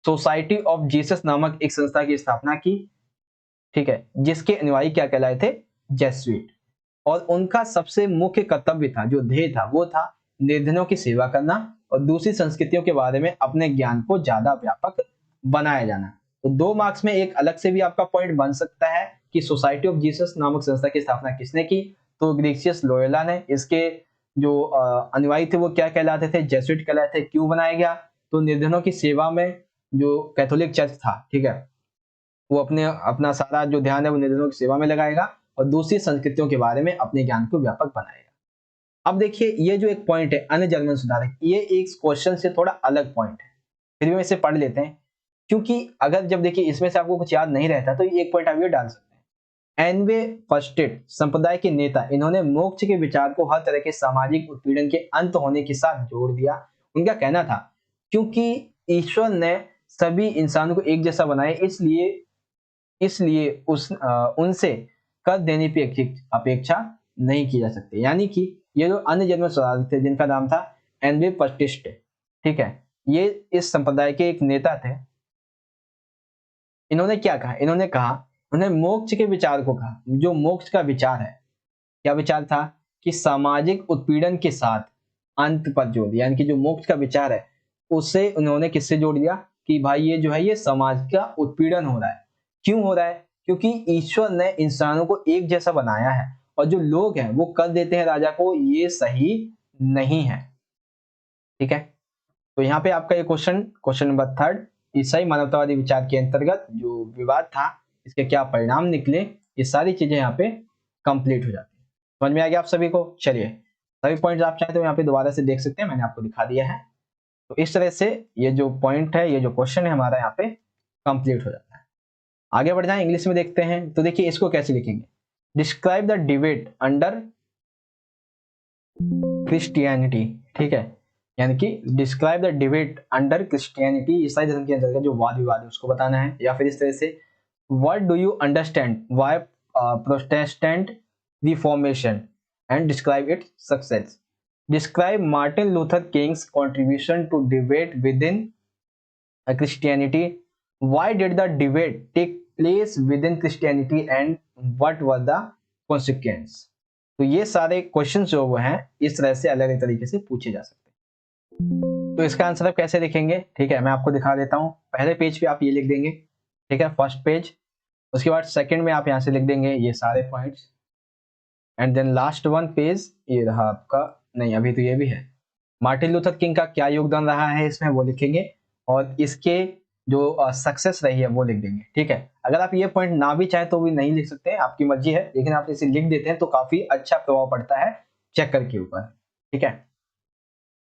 सोसाइटी ऑफ जीसस नामक एक संस्था की स्थापना की, ठीक है, जिसके अनुयायी क्या कहलाए थे, जेसुइट। और उनका सबसे मुख्य कर्तव्य था, जो ध्येय था, वो था निर्धनों की सेवा करना और दूसरी संस्कृतियों के बारे में अपने ज्ञान को ज्यादा व्यापक बनाया जाना। तो 2 मार्क्स में एक अलग से भी आपका पॉइंट बन सकता है कि सोसाइटी ऑफ जीसस नामक संस्था की स्थापना किसने की, तो इग्नेशियस लोयोला ने। इसके जो अनुयायी थे वो क्या कहलाते थे, जेसुइट कहलाते थे। क्यों बनाया गया, तो निर्धनों की सेवा में जो कैथोलिक चर्च था, ठीक है, वो अपना सारा जो ध्यान है वो निर्धनों की सेवा में लगाएगा और दूसरी संस्कृतियों के बारे में अपने ज्ञान को व्यापक बनाएगा। अब देखिए ये जो एक पॉइंट है अन्य जर्मन सुधारक, ये एक क्वेश्चन से थोड़ा अलग पॉइंट है, फिर भी हम इसे पढ़ लेते हैं, क्योंकि अगर जब देखिए इसमें से आपको कुछ याद नहीं रहता तो ये एक पॉइंट आप ये डाल सकते हैं। एनवे फर्स्टेड संप्रदाय के नेता, इन्होंने मोक्ष के विचार को हर तरह के सामाजिक उत्पीड़न के अंत होने के साथ जोड़ दिया। उनका कहना था क्योंकि ईश्वर ने सभी इंसानों को एक जैसा बनाया, इसलिए उनसे कर देने की अपेक्षा नहीं की जा सकती। यानी कि ये जो अन्य जन्म सुधारक थे जिनका नाम था एनवे फर्स्टेड, ठीक है, ये इस संप्रदाय के एक नेता थे। इन्होंने क्या कहा, उन्होंने मोक्ष के विचार को कहा, जो मोक्ष का विचार है, क्या विचार था कि सामाजिक उत्पीड़न के साथ अंत पर जोड़ दिया। यानी कि जो मोक्ष का विचार है उसे उन्होंने किससे जोड़ दिया कि भाई ये जो है ये समाज का उत्पीड़न हो रहा है। क्यों हो रहा है, क्योंकि ईश्वर ने इंसानों को एक जैसा बनाया है और जो लोग हैं वो कर देते हैं राजा को, ये सही नहीं है। ठीक है, तो यहाँ पे आपका ये क्वेश्चन नंबर 3, ईसाई मानवतावादी विचार के अंतर्गत जो विवाद था इसके क्या परिणाम निकले, ये सारी चीजें यहाँ पे कंप्लीट हो जाती है। समझ में आ गया आप सभी को? चलिए, सभी पॉइंट्स आप चाहे तो यहाँ पे दोबारा से देख सकते हैं, मैंने आपको दिखा दिया है। तो इस तरह से ये जो पॉइंट है, ये जो क्वेश्चन है हमारा यहाँ पे कंप्लीट हो जाता है। आगे बढ़ जाए, इंग्लिश में देखते हैं। तो देखिए इसको कैसे लिखेंगे, describe the debate under Christianity. ठीक है, यानी कि describe the debate under Christianity, ईसाई धर्म के अंतर्गत जो वाद विवाद है उसको बताना है। या फिर इस तरह से, what do you understand why Protestant Reformation and describe its success. Describe Martin Luther King's contribution to debate within Christianity. Why did the debate take place within Christianity and what were the consequences? तो ये सारे questions जो वो हैं इस तरह से अलग अलग तरीके से पूछे जा सकते हैं। तो इसका आंसर आप कैसे लिखेंगे? ठीक है, मैं आपको दिखा देता हूँ। पहले पेज पे आप ये लिख देंगे, ठीक है, फर्स्ट पेज। उसके बाद सेकंड में आप यहाँ से लिख देंगे ये सारे points, and then last one page ये रहा आपका, नहीं अभी तो ये भी है, मार्टिन लूथर किंग का क्या योगदान रहा है इसमें वो लिखेंगे, और इसके जो सक्सेस रही है वो लिख देंगे। ठीक है, अगर आप ये पॉइंट ना भी चाहें तो भी नहीं लिख सकते हैं, आपकी मर्जी है, लेकिन आप इसे लिख देते हैं तो काफी अच्छा प्रभाव पड़ता है चेकर के ऊपर। ठीक है,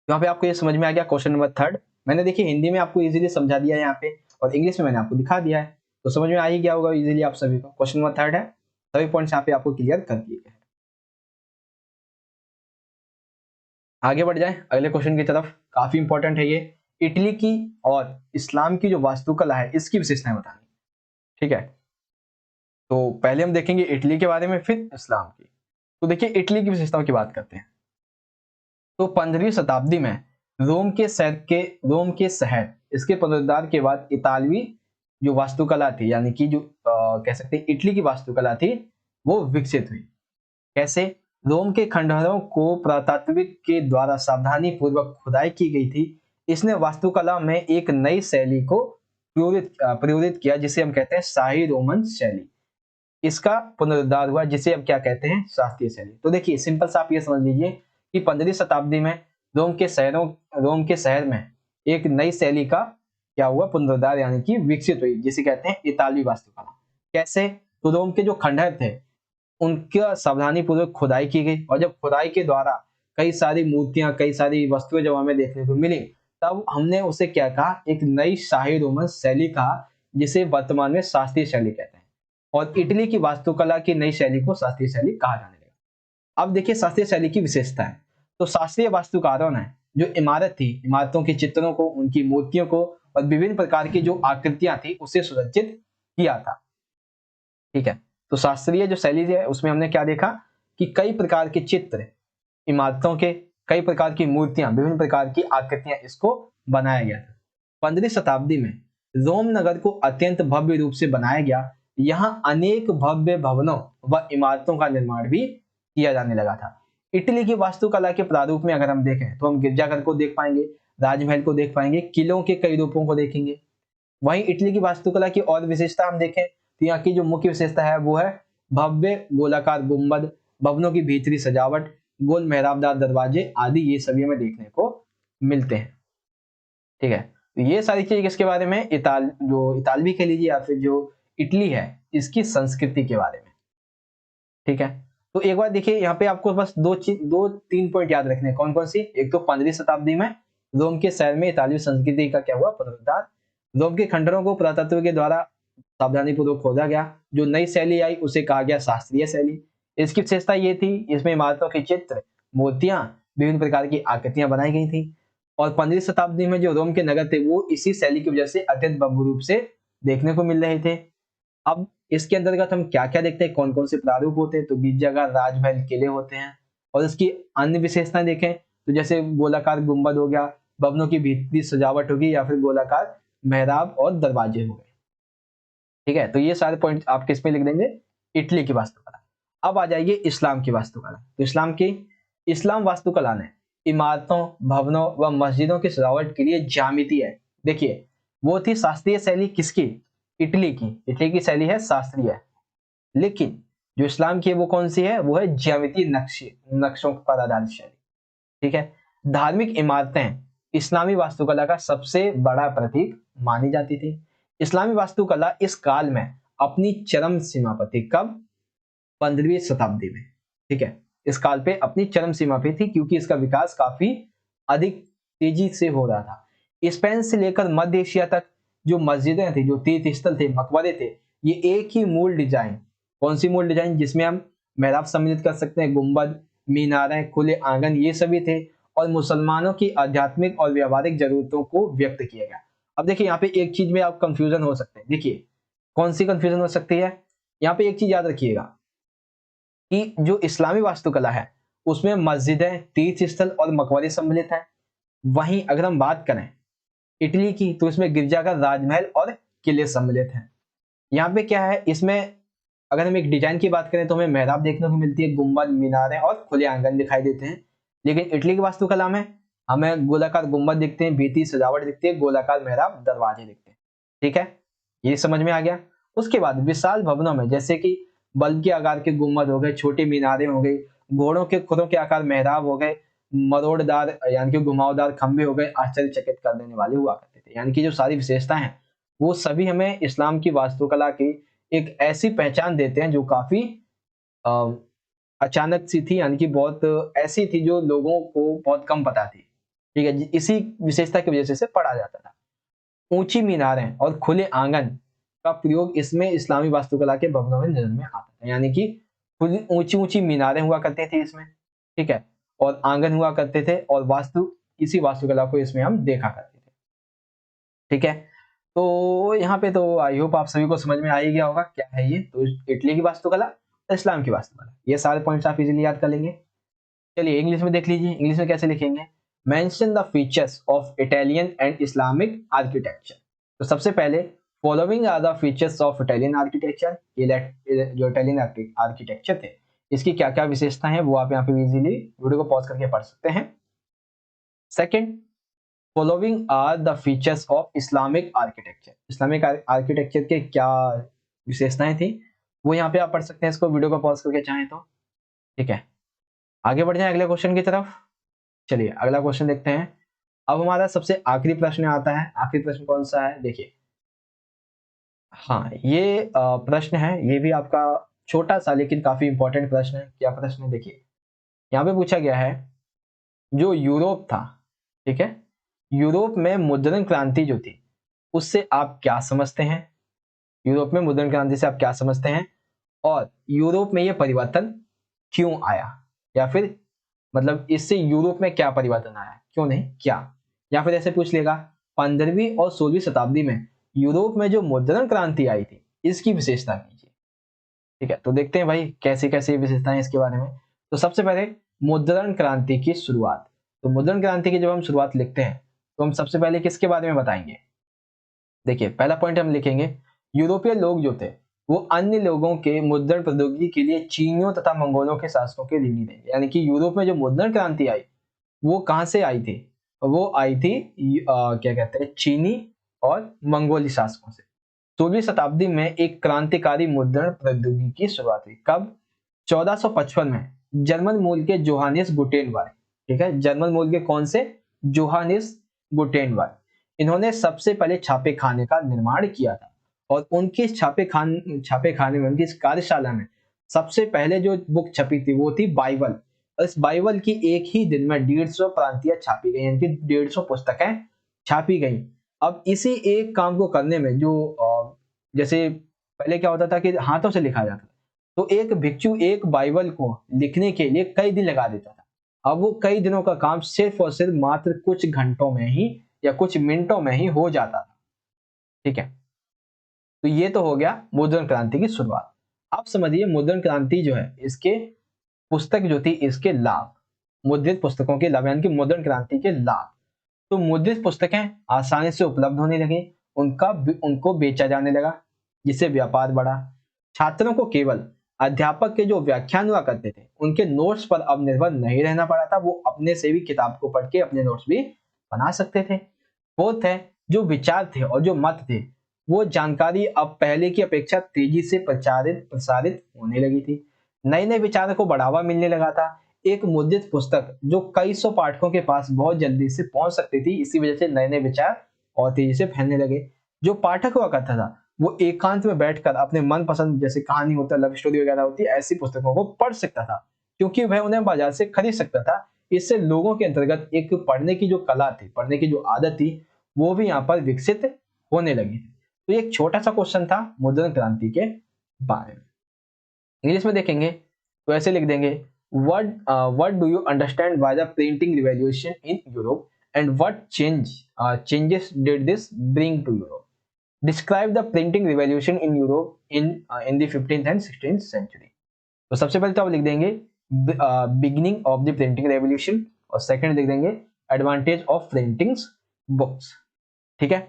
यहाँ पे आपको ये समझ में आ गया क्वेश्चन नंबर 3। मैंने देखिए हिंदी में आपको इजीली समझा दिया है यहाँ पे, और इंग्लिश में मैंने आपको दिखा दिया है, तो समझ में आ ही गया होगा इजीली आप सभी को। क्वेश्चन नंबर 3 है, सभी पॉइंट्स यहाँ पे आपको क्लियर कर दिए गए। आगे बढ़ जाए अगले क्वेश्चन की तरफ, काफी इंपॉर्टेंट है ये। इटली की और इस्लाम की जो वास्तुकला है इसकी विशेषताएं बतानी। ठीक है, तो पहले हम देखेंगे इटली के बारे में, फिर इस्लाम की। तो देखिए इटली की विशेषताओं की बात करते हैं। तो 15वीं शताब्दी में रोम के शहर इसके पुनरुद्धार के बाद इतालवी जो वास्तुकला थी, यानी कि जो कह सकते हैं इटली की वास्तुकला थी, वो विकसित हुई। कैसे? रोम के खंडहरों को पुरातात्विक के द्वारा सावधानी पूर्वक खुदाई की गई थी। इसने वास्तुकला में एक नई शैली को प्रयोजित किया, जिसे हम कहते हैं शाही रोमन शैली। इसका पुनरुद्धार हुआ, जिसे हम क्या कहते हैं, शास्त्रीय शैली। तो देखिए सिंपल सा आप ये समझ लीजिए कि 15वीं शताब्दी में रोम के शहर में एक नई शैली का क्या हुआ, पुनरुद्धार, यानी कि विकसित हुई, जिसे कहते हैं इतालवी वास्तुकला। कैसे? तो रोम के जो खंडहर थे उनका सावधानी पूर्वक खुदाई की गई, और जब खुदाई के द्वारा कई सारी मूर्तियां, कई सारी वस्तुएं जब हमें देखने को मिली, तब हमने उसे क्या कहा, एक नई शाही रोमन शैली कहा, जिसे वर्तमान में शास्त्रीय शैली कहते हैं। और इटली की वास्तुकला की नई शैली को शास्त्रीय शैली कहा जाने लगा। अब देखिए शास्त्रीय शैली की विशेषता है। तो शास्त्रीय वास्तुकारों ने जो इमारत थी, इमारतों के चित्रों को, उनकी मूर्तियों को और विभिन्न प्रकार की जो आकृतियां थी उसे सुसज्जित किया था। ठीक है, तो शास्त्रीय जो शैली है उसमें हमने क्या देखा कि कई प्रकार के चित्र, इमारतों के, कई प्रकार की मूर्तियां, विभिन्न प्रकार की आकृतियां, इसको बनाया गया था। 15वीं शताब्दी में रोम नगर को अत्यंत भव्य रूप से बनाया गया। यहाँ अनेक भव्य भवनों व इमारतों का निर्माण भी किया जाने लगा था। इटली की वास्तुकला के प्रारूप में अगर हम देखें तो हम गिरजाघर को देख पाएंगे, राजमहल को देख पाएंगे, किलों के कई रूपों को देखेंगे। वहीं इटली की वास्तुकला की और विशेषता हम देखें तो यहाँ की जो मुख्य विशेषता है वो है भव्य गोलाकार गुंबद, भवनों की भीतरी सजावट, गोल मेहराबदार दरवाजे आदि, ये सभी हमें देखने को मिलते हैं। ठीक है, तो ये सारी चीज किसके बारे में, इतालवी कह लीजिए या फिर जो इटली है इसकी संस्कृति के बारे में। ठीक है, तो एक बार देखिए यहाँ पे आपको बस दो तीन पॉइंट याद रखने, कौन कौन सी। एक तो 15वीं शताब्दी में रोम के शहर में इतालवी संस्कृति का क्या हुआ, पुनरुद्धार। रोम के खंडहरों को पुरातत्व के द्वारा सावधानी पूर्वक खोदा गया। जो नई शैली आई उसे कहा गया शास्त्रीय शैली। इसकी विशेषता ये थी, इसमें इमारतों के चित्र, मूर्तियां, विभिन्न प्रकार की आकृतियां बनाई गई थी। और 15वीं शताब्दी में जो रोम के नगर थे वो इसी शैली की वजह से अत्यंत भव्य रूप से देखने को मिल रहे थे। अब इसके अंतर्गत हम क्या क्या देखते हैं, कौन कौन से प्रारूप होते हैं, तो गिरजाघर, राजमहल, किले होते हैं। और इसकी अन्य विशेषताएं देखें तो जैसे गोलाकार गुंबद हो गया, भवनों की भीतरी सजावट होगी, या फिर गोलाकार मेहराब और दरवाजे हो गए। ठीक है, तो ये सारे पॉइंट आप किस में लिख देंगे, इटली की वास्तुकला। अब आ जाइए इस्लाम की वास्तुकला। तो इस्लाम वास्तुकला ने इमारतों, भवनों व मस्जिदों की सजावट के लिए ज्यामिति है, देखिए वो थी शास्त्रीय शैली किसकी, इटली की शैली है शास्त्रीय, लेकिन जो इस्लाम की है वो कौन सी है, वो है ज्यामितीय नक्शों पर आधारित शैली। ठीक है। धार्मिक इमारतें इस्लामी वास्तुकला का सबसे बड़ा प्रतीक मानी जाती थी। इस्लामी वास्तुकला इस काल में अपनी चरम सीमा पर थी। कब? 15वीं शताब्दी में। ठीक है, इस काल पे अपनी चरम सीमा पे थी क्योंकि इसका विकास काफी अधिक तेजी से हो रहा था। स्पेन से लेकर मध्य एशिया तक जो मस्जिदें थी, जो तीर्थ स्थल थे, मकबरे थे, ये एक ही मूल डिजाइन, कौन सी मूल डिजाइन, जिसमें हम मेहराब सम्मिलित कर सकते हैं, गुंबद, मीनारें, खुले आंगन, ये सभी थे, और मुसलमानों की आध्यात्मिक और व्यवहारिक जरूरतों को व्यक्त किया गया। अब देखिए यहाँ पे एक चीज में आप कंफ्यूजन हो सकते हैं। देखिए कौन सी कंफ्यूजन हो सकती है, यहाँ पे एक चीज याद रखिएगा कि जो इस्लामी वास्तुकला है उसमें मस्जिदें, तीर्थ स्थल और मकबरे सम्मिलित हैं। वहीं अगर हम बात करें इटली की, तो इसमें गिरजाघर, राजमहल और किले सम्मिलित हैं। यहाँ पे क्या है, इसमें अगर हम एक डिजाइन की बात करें तो हमें मेहराब देखने को मिलती है, गुंबद, मीनारें और खुले आंगन दिखाई देते हैं। लेकिन इटली की वास्तुकला में हमें गोलाकार गुंबद दिखते हैं, भित्ति सजावट दिखती है, गोलाकार मेहराब, दरवाजे दिखते हैं। ठीक है, ये समझ में आ गया। उसके बाद विशाल भवनों में जैसे कि बल्ब के आकार के गुंबद हो गए, छोटी मीनारें हो गई, घोड़ों के खुरों के आकार मेहराब हो गए, मरोड़दार यानी कि घुमावदार खंभे हो गए, आश्चर्यचकित कर देने वाले हुआ करते थे। यानी कि जो सारी विशेषताएं हैं वो सभी हमें इस्लाम की वास्तुकला की एक ऐसी पहचान देते हैं जो काफी अ, अचानक सी थी, यानी कि बहुत ऐसी थी जो लोगों को बहुत कम पता थी। ठीक है, इसी विशेषता की वजह से इसे पढ़ा जाता था। ऊंची मीनारें और खुले आंगन का प्रयोग इसमें इस्लामी वास्तुकला के भवनों में नजर में आता था। यानी कि खुली ऊंची ऊंची मीनारें हुआ करती थी इसमें, ठीक है, और आंगन हुआ करते थे, और इसी वास्तुकला को इसमें हम देखा करते थे। ठीक है, तो यहाँ पे तो आई होप आप सभी को समझ में आ ही गया होगा क्या है ये। तो इटली की वास्तुकला, इस्लाम की वास्तुकला, ये सारे पॉइंट्स आप इजीली याद कर लेंगे। चलिए इंग्लिश में देख लीजिए, इंग्लिश में कैसे लिखेंगे। Mention the features of Italian and Islamic architecture. तो सबसे पहले following are the features of Italian architecture. जो इटालियन आर्किटेक्चर थे इसकी क्या क्या विशेषता है वो आप यहाँ पे इजीली वीडियो को पॉज करके पढ़ सकते हैं। Second, following are the features of Islamic architecture. Islamic architecture के क्या विशेषताएं थी वो यहाँ पे आप पढ़ सकते हैं, इसको वीडियो को पॉज करके चाहें तो। ठीक है, आगे बढ़ जाए अगले क्वेश्चन की तरफ। चलिए अगला क्वेश्चन देखते हैं। अब हमारा सबसे आखिरी प्रश्न आता है। आखिरी प्रश्न कौन सा है, देखिए। हाँ, ये प्रश्न है, ये भी आपका छोटा सा लेकिन काफी इंपॉर्टेंट प्रश्न है। क्या प्रश्न है, देखिए। यहाँ पे पूछा गया है, जो यूरोप था, ठीक है, यूरोप में मुद्रण क्रांति जो थी उससे आप क्या समझते हैं। यूरोप में मुद्रण क्रांति से आप क्या समझते हैं, और यूरोप में ये परिवर्तन क्यों आया, या फिर मतलब इससे यूरोप में क्या परिवर्तन आया, क्यों नहीं क्या। या फिर ऐसे पूछ लेगा, 15वीं और 16वीं शताब्दी में यूरोप में जो मुद्रण क्रांति आई थी इसकी विशेषता कीजिए। ठीक है, तो देखते हैं भाई कैसे कैसे विशेषताएं इसके बारे में। तो सबसे पहले मुद्रण क्रांति की शुरुआत। तो मुद्रण क्रांति की जब हम शुरुआत लिखते हैं तो हम सबसे पहले किसके बारे में बताएंगे। देखिए पहला पॉइंट हम लिखेंगे, यूरोपीय लोग जो थे वो अन्य लोगों के मुद्रण प्रौद्योगिकी के लिए चीनियों तथा मंगोलों के शासकों के ऋणी थे। यानी कि यूरोप में जो मुद्रण क्रांति आई वो कहां से आई थी, वो आई थी क्या कहते हैं, चीनी और मंगोली शासकों से। 16वीं शताब्दी में एक क्रांतिकारी मुद्रण प्रौद्योगिकी की शुरुआत हुई। कब? 1455 में जर्मन मूल के जोहानिस गुटेनबर्ग, ठीक है, जर्मन मूल के कौन से, जोहानिस गुटेनबर्ग, इन्होंने सबसे पहले छापे खाने का निर्माण किया था। और उनके छापे खाने में, उनकी इस कार्यशाला में सबसे पहले जो बुक छपी थी वो थी बाइबल। और इस बाइबल की एक ही दिन में 150 प्रांतियां छापी गई, यानी कि 150 पुस्तकें छापी गई। अब इसी एक काम को करने में जो जैसे पहले क्या होता था कि हाथों से लिखा जाता था, तो एक भिक्षु एक बाइबल को लिखने के लिए कई दिन लगा देता था। अब वो कई दिनों का काम सिर्फ और सिर्फ मात्र कुछ घंटों में ही या कुछ मिनटों में ही हो जाता था। ठीक है, तो ये तो हो गया मुद्रण क्रांति की शुरुआत। अब समझिए मुद्रण क्रांति जो है इसके पुस्तक जो थी इसके लाभ, मुद्रित पुस्तकों के लाभ, यानी कि मुद्रण क्रांति के लाभ। तो मुद्रित पुस्तकें आसानी से उपलब्ध होने लगी, उनको बेचा जाने लगा, जिससे व्यापार बढ़ा। छात्रों को केवल अध्यापक के जो व्याख्यान हुआ करते थे उनके नोट्स पर अब निर्भर नहीं रहना पड़ा था, वो अपने से भी किताब को पढ़ के अपने नोट्स भी बना सकते थे। फोर्थ है, जो विचार थे और जो मत थे वो जानकारी अब पहले की अपेक्षा तेजी से प्रसारित होने लगी थी। नए नए विचारों को बढ़ावा मिलने लगा था। एक मुद्रित पुस्तक जो कई सौ पाठकों के पास बहुत जल्दी से पहुंच सकती थी, इसी वजह से नए नए विचार और तेजी से फैलने लगे। जो पाठक हुआ करता था वो एकांत में बैठकर अपने मनपसंद, जैसे कहानी होता है, लव स्टोरी वगैरह होती है, ऐसी पुस्तकों को पढ़ सकता था, क्योंकि वह उन्हें बाजार से खरीद सकता था। इससे लोगों के अंतर्गत एक पढ़ने की जो कला थी, पढ़ने की जो आदत थी, वो भी यहाँ पर विकसित होने लगी थी। तो ये एक छोटा सा क्वेश्चन था मुद्रण क्रांति के बारे में। इंग्लिश में देखेंगे तो ऐसे लिख देंगे, what do you understand by the printing revolution in Europe and what changes did this bring to Europe? Describe the printing revolution in Europe in the 15th and 16th century. तो सबसे पहले तो आप लिख देंगे beginning of the printing revolution, और second लिख देंगे एडवांटेज ऑफ प्रिंटिंग्स बुक्स। ठीक है,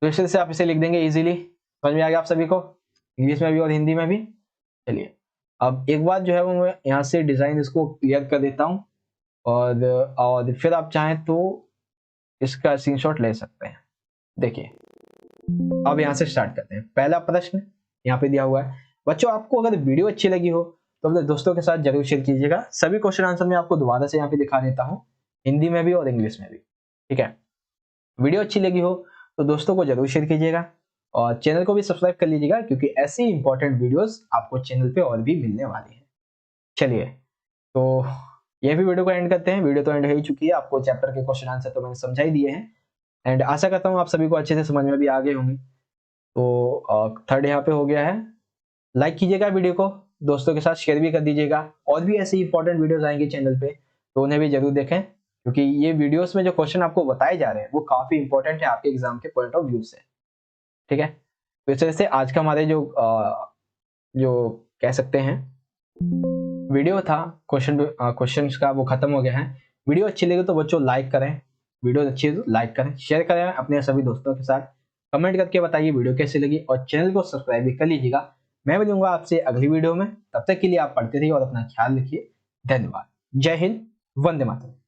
तो इस तरह से आप इसे लिख देंगे इजीली। समझ में आ गया आप सभी को, इंग्लिश में भी और हिंदी में भी। चलिए अब एक बार जो है वो मैं यहाँ से डिजाइन इसको क्लियर कर देता हूँ, और फिर आप चाहें तो इसका स्क्रीनशॉट ले सकते हैं। देखिए अब यहाँ से स्टार्ट करते हैं। पहला प्रश्न यहाँ पे दिया हुआ है। बच्चों आपको अगर वीडियो अच्छी लगी हो तो अपने दोस्तों के साथ जरूर शेयर कीजिएगा। सभी क्वेश्चन आंसर मैं आपको दोबारा से यहाँ पे दिखा देता हूँ, हिंदी में भी और इंग्लिश में भी। ठीक है, वीडियो अच्छी लगी हो तो दोस्तों को जरूर शेयर कीजिएगा, और चैनल को भी सब्सक्राइब कर लीजिएगा, क्योंकि ऐसी इंपॉर्टेंट वीडियोस आपको चैनल पे और भी मिलने वाली है। चलिए तो ये भी वीडियो को एंड करते हैं। वीडियो तो एंड हो ही चुकी है, आपको चैप्टर के क्वेश्चन आंसर तो मैंने समझा ही दिए हैं, एंड आशा करता हूँ आप सभी को अच्छे से समझ में भी आ गए होंगे। तो थर्ड यहाँ पे हो गया है। लाइक कीजिएगा वीडियो को, दोस्तों के साथ शेयर भी कर दीजिएगा। और भी ऐसी इंपॉर्टेंट वीडियोस आएंगे चैनल पे, तो उन्हें भी जरूर देखें, क्योंकि ये वीडियोस में जो क्वेश्चन आपको बताए जा रहे हैं वो काफी इंपॉर्टेंट है आपके एग्जाम के पॉइंट ऑफ व्यू से। ठीक है, तो इस तरह से आज का हमारे जो कह सकते हैं वीडियो था क्वेश्चंस का, वो खत्म हो गया है। वीडियो अच्छी लगी तो बच्चों लाइक करें, वीडियो अच्छी है तो लाइक करें, शेयर करें अपने सभी दोस्तों के साथ, कमेंट करके बताइए वीडियो कैसी लगी, और चैनल को सब्सक्राइब भी कर लीजिएगा। मैं मिलूंगा आपसे अगली वीडियो में, तब तक के लिए आप पढ़ते रहिए और अपना ख्याल रखिए। धन्यवाद। जय हिंद, वंदे मातरम।